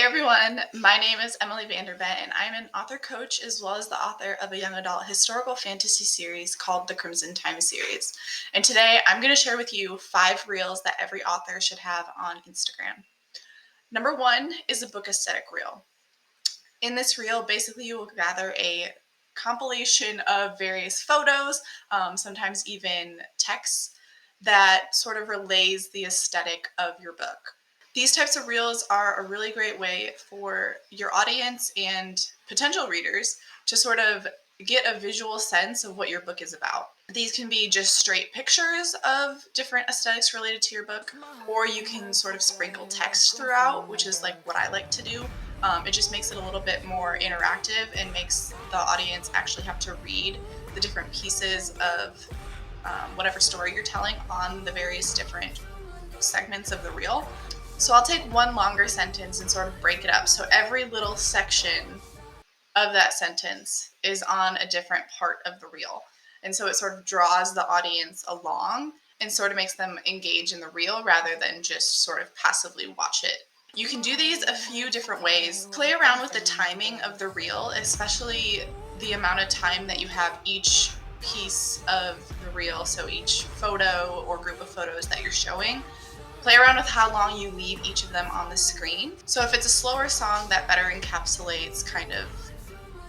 everyone, my name is Emily Vandervent and I'm an author coach as well as the author of a young adult historical fantasy series called the Crimson Time series. And today I'm going to share with you 5 reels that every author should have on Instagram. Number 1 is a book aesthetic reel. In this reel, basically you will gather a compilation of various photos, sometimes even texts that sort of relays the aesthetic of your book. These types of reels are a really great way for your audience and potential readers to sort of get a visual sense of what your book is about. These can be just straight pictures of different aesthetics related to your book, or you can sort of sprinkle text throughout, which is like what I like to do. It just makes it a little bit more interactive and makes the audience actually have to read the different pieces of whatever story you're telling on the various different segments of the reel. So I'll take one longer sentence and sort of break it up. So every little section of that sentence is on a different part of the reel. And so it sort of draws the audience along and sort of makes them engage in the reel rather than just sort of passively watch it. You can do these a few different ways. Play around with the timing of the reel, especially the amount of time that you have each piece of the reel, so each photo or group of photos that you're showing. Play around with how long you leave each of them on the screen. So if it's a slower song that better encapsulates kind of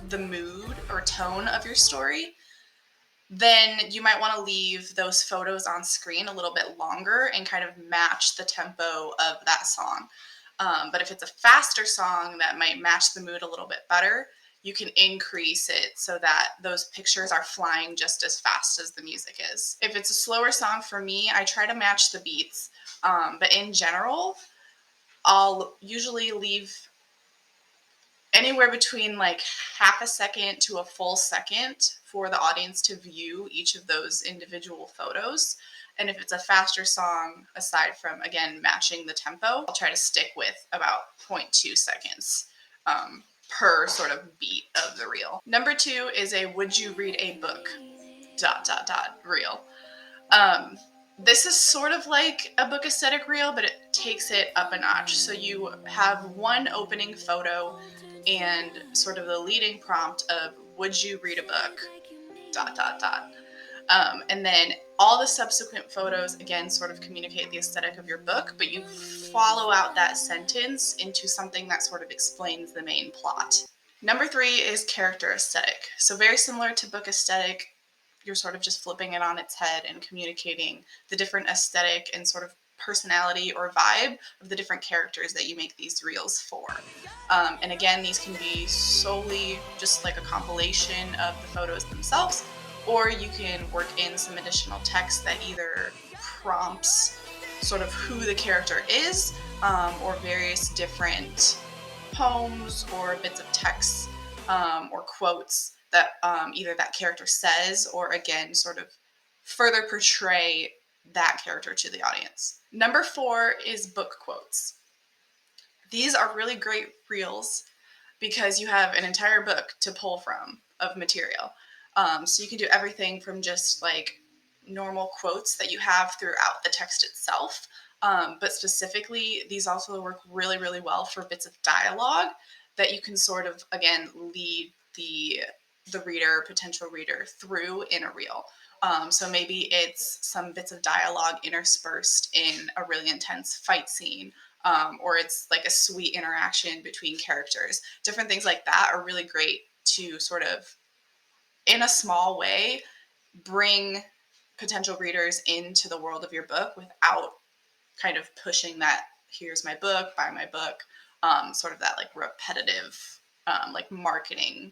the mood or tone of your story, then you might want to leave those photos on screen a little bit longer and kind of match the tempo of that song. But if it's a faster song that might match the mood a little bit better, you can increase it so that those pictures are flying just as fast as the music is. If it's a slower song for me, I try to match the beats. But in general, I'll usually leave anywhere between like half a second to a full second for the audience to view each of those individual photos. And if it's a faster song, aside from, again, matching the tempo, I'll try to stick with about 0.2 seconds per sort of beat of the reel. Number 2 is a would you read a book ... reel. This is sort of like a book aesthetic reel, but it takes it up a notch. So you have one opening photo and sort of the leading prompt of would you read a book ... And then all the subsequent photos, again, sort of communicate the aesthetic of your book, but you follow out that sentence into something that sort of explains the main plot. Number 3 is character aesthetic. So very similar to book aesthetic, you're sort of just flipping it on its head and communicating the different aesthetic and sort of personality or vibe of the different characters that you make these reels for. And again, these can be solely just like a compilation of the photos themselves, or you can work in some additional text that either prompts sort of who the character is, or various different poems or bits of text or quotes that either that character says or, again, sort of further portray that character to the audience. Number 4 is book quotes. These are really great reels because you have an entire book to pull from of material. So you can do everything from just like normal quotes that you have throughout the text itself. But specifically, these also work really, really well for bits of dialogue that you can sort of, again, lead the reader, potential reader, through in a reel. So maybe it's some bits of dialogue interspersed in a really intense fight scene, or it's like a sweet interaction between characters. Different things like that are really great to sort of, in a small way, bring potential readers into the world of your book without kind of pushing that here's my book, buy my book, sort of that like repetitive like marketing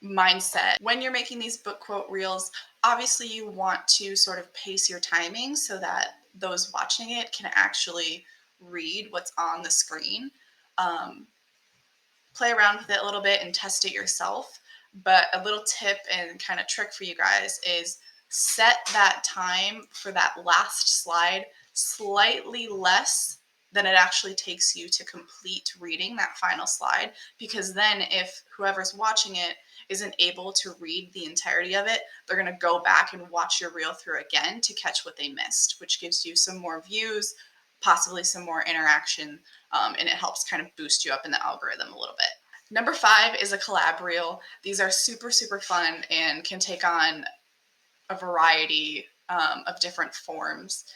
mindset. When you're making these book quote reels, obviously you want to sort of pace your timing so that those watching it can actually read what's on the screen. Play around with it a little bit and test it yourself. But a little tip and kind of trick for you guys is set that time for that last slide slightly less than it actually takes you to complete reading that final slide, because then if whoever's watching it isn't able to read the entirety of it, they're going to go back and watch your reel through again to catch what they missed, which gives you some more views, possibly some more interaction, and it helps kind of boost you up in the algorithm a little bit. Number 5 is a collab reel. These are super, super fun and can take on a variety of different forms.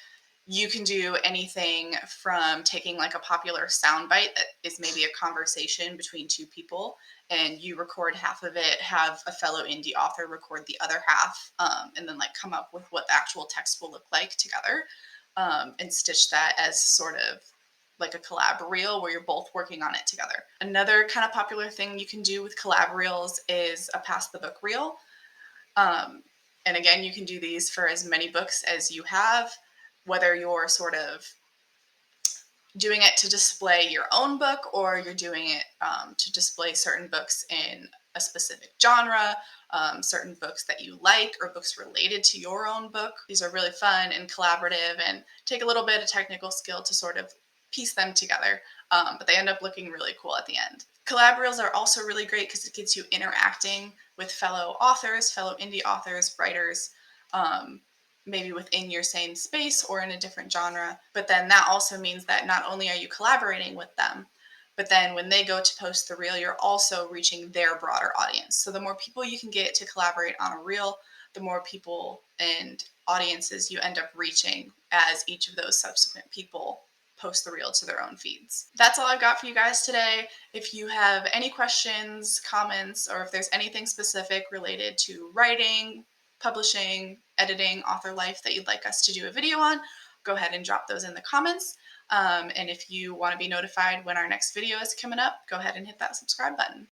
You can do anything from taking like a popular soundbite that is maybe a conversation between two people, and you record half of it, have a fellow indie author record the other half, and then like come up with what the actual text will look like together, and stitch that as sort of like a collab reel where you're both working on it together. Another kind of popular thing you can do with collab reels is a pass the book reel. Um, and again, you can do these for as many books as you have, whether you're sort of doing it to display your own book or you're doing it to display certain books in a specific genre, certain books that you like or books related to your own book. These are really fun and collaborative and take a little bit of technical skill to sort of piece them together, but they end up looking really cool at the end. Collab reels are also really great because it gets you interacting with fellow authors, fellow indie authors, writers, um, maybe within your same space or in a different genre. But then that also means that not only are you collaborating with them, but then when they go to post the reel, you're also reaching their broader audience. So the more people you can get to collaborate on a reel, the more people and audiences you end up reaching as each of those subsequent people post the reel to their own feeds. That's all I've got for you guys today. If you have any questions, comments, or if there's anything specific related to writing, publishing, editing, author life that you'd like us to do a video on, go ahead and drop those in the comments. And if you want to be notified when our next video is coming up, go ahead and hit that subscribe button.